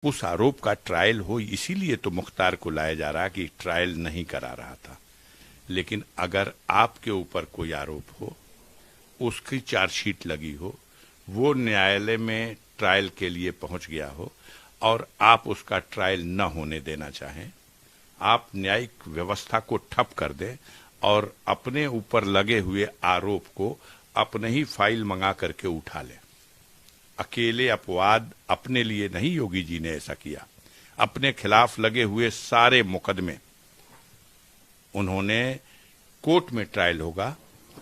उस आरोप का ट्रायल हो, इसीलिए तो मुख्तार को लाया जा रहा कि ट्रायल नहीं करा रहा था। लेकिन अगर आपके ऊपर कोई आरोप हो, उसकी चार्जशीट लगी हो, वो न्यायालय में ट्रायल के लिए पहुंच गया हो और आप उसका ट्रायल न होने देना चाहें, आप न्यायिक व्यवस्था को ठप कर दें और अपने ऊपर लगे हुए आरोप को अपने ही फाइल मंगा करके उठा लें। अकेले अपवाद अपने लिए नहीं योगी जी ने ऐसा किया, अपने खिलाफ लगे हुए सारे मुकदमे उन्होंने कोर्ट में ट्रायल होगा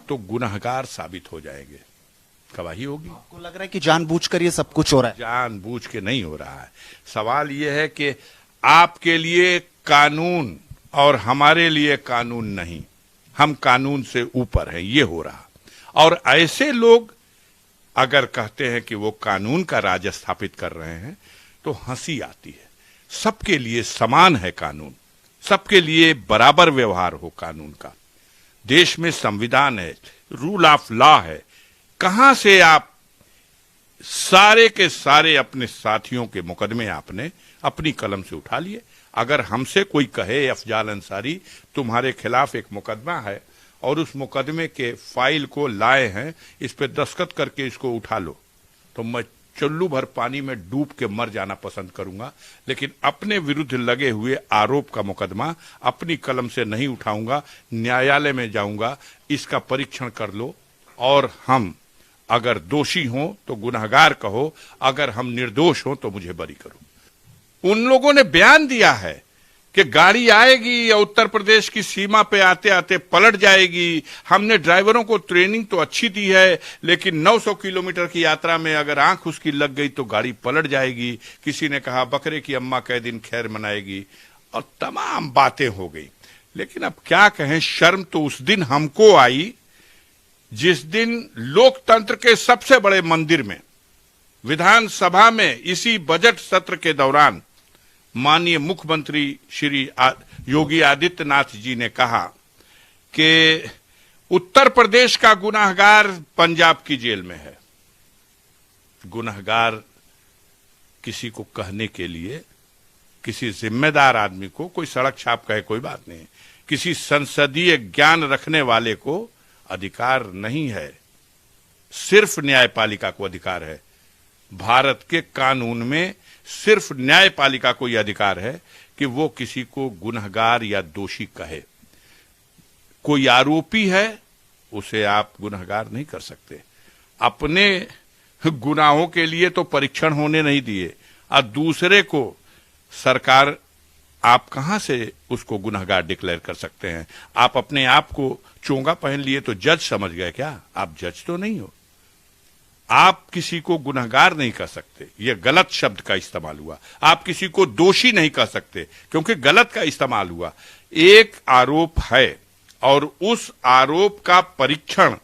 तो गुनहगार साबित हो जाएंगे, गवाही होगी। आपको लग रहा है कि जानबूझकर ये सब कुछ हो रहा है? जानबूझ के नहीं हो रहा है। सवाल यह है कि आपके लिए कानून और हमारे लिए कानून नहीं, हम कानून से ऊपर हैं, ये हो रहा। और ऐसे लोग अगर कहते हैं कि वो कानून का राज स्थापित कर रहे हैं तो हंसी आती है। सबके लिए समान है कानून, सबके लिए बराबर व्यवहार हो कानून का। देश में संविधान है, रूल ऑफ लॉ है। कहां से आप सारे के सारे अपने साथियों के मुकदमे आपने अपनी कलम से उठा लिए? अगर हमसे कोई कहे अफजाल अंसारी तुम्हारे खिलाफ एक मुकदमा है और उस मुकदमे के फाइल को लाए हैं, इस पे दस्तखत करके इसको उठा लो, तो मैं चुल्लू भर पानी में डूब के मर जाना पसंद करूंगा। लेकिन अपने विरुद्ध लगे हुए आरोप का मुकदमा अपनी कलम से नहीं उठाऊंगा, न्यायालय में जाऊंगा, इसका परीक्षण कर लो और हम अगर दोषी हों तो गुनहगार कहो, अगर हम निर्दोष हों तो मुझे बरी करो। उन लोगों ने बयान दिया है कि गाड़ी आएगी या उत्तर प्रदेश की सीमा पे आते आते पलट जाएगी। हमने ड्राइवरों को ट्रेनिंग तो अच्छी दी है, लेकिन 900 किलोमीटर की यात्रा में अगर आंख उसकी लग गई तो गाड़ी पलट जाएगी। किसी ने कहा बकरे की अम्मा कै दिन खैर मनाएगी, और तमाम बातें हो गई। लेकिन अब क्या कहें, शर्म तो उस दिन हमको आई जिस दिन लोकतंत्र के सबसे बड़े मंदिर में, विधानसभा में, इसी बजट सत्र के दौरान माननीय मुख्यमंत्री श्री योगी आदित्यनाथ जी ने कहा कि उत्तर प्रदेश का गुनहगार पंजाब की जेल में है। गुनहगार किसी को कहने के लिए, किसी जिम्मेदार आदमी को कोई सड़क छाप कहे कोई बात नहीं, किसी संसदीय ज्ञान रखने वाले को अधिकार नहीं है, सिर्फ न्यायपालिका को अधिकार है। भारत के कानून में सिर्फ न्यायपालिका को यह अधिकार है कि वो किसी को गुनहगार या दोषी कहे। कोई आरोपी है उसे आप गुनहगार नहीं कर सकते। अपने गुनाहों के लिए तो परीक्षण होने नहीं दिए, और दूसरे को सरकार, आप कहां से उसको गुनहगार डिक्लेयर कर सकते हैं? आप अपने आप को चोंगा पहन लिए तो जज समझ गए क्या? आप जज तो नहीं हो। आप किसी को गुनहगार नहीं कह सकते, यह गलत शब्द का इस्तेमाल हुआ। आप किसी को दोषी नहीं कह सकते क्योंकि गलत का इस्तेमाल हुआ। एक आरोप है और उस आरोप का परीक्षण,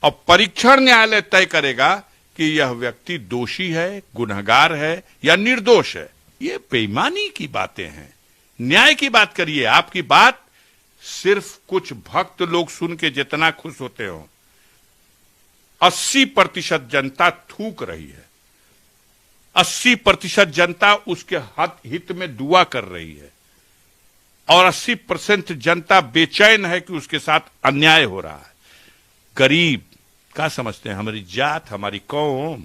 और परीक्षण न्यायालय तय करेगा कि यह व्यक्ति दोषी है, गुनहगार है या निर्दोष है। ये बेईमानी की बातें हैं। न्याय की बात करिए। आपकी बात सिर्फ कुछ भक्त लोग सुन के जितना खुश होते हो, 80% जनता थूक रही है। 80% जनता उसके हित में दुआ कर रही है और 80% जनता बेचैन है कि उसके साथ अन्याय हो रहा है। गरीब क्या समझते हैं? हमारी जात, हमारी कौम,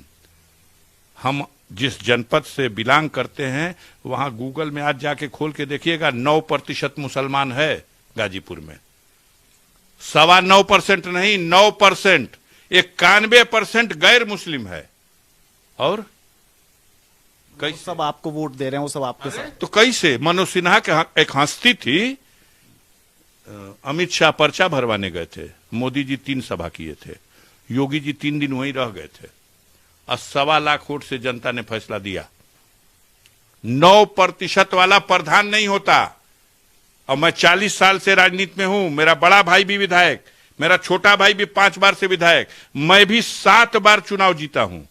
हम जिस जनपद से बिलोंग करते हैं वहां गूगल में आज जाके खोल के देखिएगा, 9% मुसलमान है गाजीपुर में। 9.25% नहीं, 9%। 91% गैर मुस्लिम है। और कैसे सब आपको वोट दे रहे हैं? वो सब आपके साथ तो कैसे? मनोज सिन्हा के एक हस्ती थी, अमित शाह पर्चा भरवाने गए थे, मोदी जी 3 सभा किए थे, योगी जी 3 दिन वहीं रह गए थे, और 1.25 लाख वोट से जनता ने फैसला दिया। 9% वाला प्रधान नहीं होता। और मैं 40 साल से राजनीति में हूं, मेरा बड़ा भाई भी विधायक, मेरा छोटा भाई भी 5 बार से विधायक, मैं भी 7 बार चुनाव जीता हूं।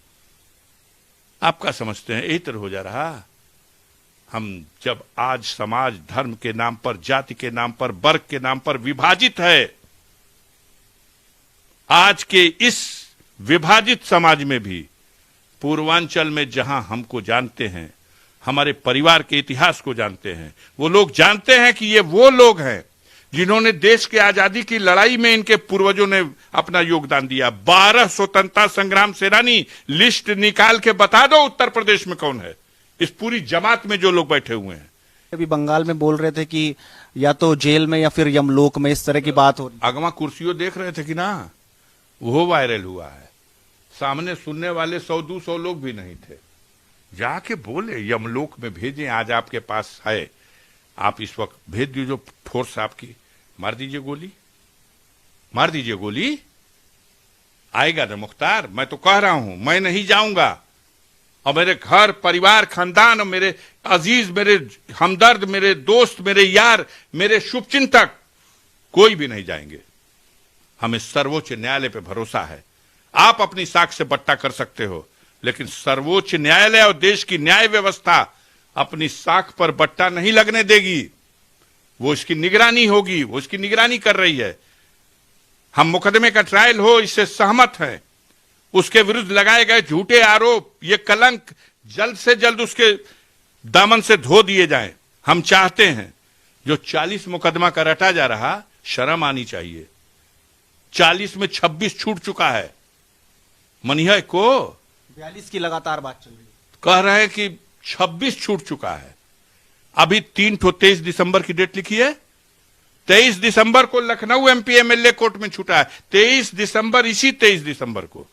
आप क्या समझते हैं यही तरह हो जा रहा? हम जब आज समाज धर्म के नाम पर, जाति के नाम पर, वर्ग के नाम पर विभाजित है, आज के इस विभाजित समाज में भी पूर्वांचल में जहां हमको जानते हैं, हमारे परिवार के इतिहास को जानते हैं। वो लोग जानते हैं कि ये वो लोग हैं जिन्होंने देश के आजादी की लड़ाई में इनके पूर्वजों ने अपना योगदान दिया। 12 स्वतंत्रता संग्राम सेनानी लिस्ट निकाल के बता दो उत्तर प्रदेश में कौन है, इस पूरी जमात में जो लोग बैठे हुए हैं। अभी बंगाल में बोल रहे थे कि या तो जेल में या फिर यमलोक में, इस तरह की बात हो रही। अगवा कुर्सियों देख रहे थे कि ना, वो वायरल हुआ है। सामने सुनने वाले 100-200 लोग भी नहीं थे। जाके बोले यमलोक में भेजें, आज आपके पास है, आप इस वक्त भेज दीजिए जो फोर्स आपकी, मार दीजिए गोली, मार दीजिए गोली, आएगा ना मुख्तार। मैं तो कह रहा हूं, मैं नहीं जाऊंगा, और मेरे घर परिवार खानदान और मेरे अजीज, मेरे हमदर्द, मेरे दोस्त, मेरे यार, मेरे शुभचिंतक कोई भी नहीं जाएंगे। हमें सर्वोच्च न्यायालय पे भरोसा है। आप अपनी साख से बट्टा कर सकते हो, लेकिन सर्वोच्च न्यायालय और देश की न्याय व्यवस्था अपनी साख पर बट्टा नहीं लगने देगी। वो इसकी निगरानी होगी, वो इसकी निगरानी कर रही है। हम मुकदमे का ट्रायल हो इससे सहमत हैं। उसके विरुद्ध लगाए गए झूठे आरोप, ये कलंक जल्द से जल्द उसके दामन से धो दिए जाएं। हम चाहते हैं जो 40 मुकदमा का रटा जा रहा, शर्म आनी चाहिए। 40 में 26 छूट चुका है। मनिया को 42 की लगातार बात चल रही है, कह रहे हैं कि 26 छूट चुका है। अभी 23 दिसंबर की डेट लिखी है। 23 दिसंबर को लखनऊ एमपी एमएलए कोर्ट में छूटा है। 23 दिसंबर, इसी 23 दिसंबर को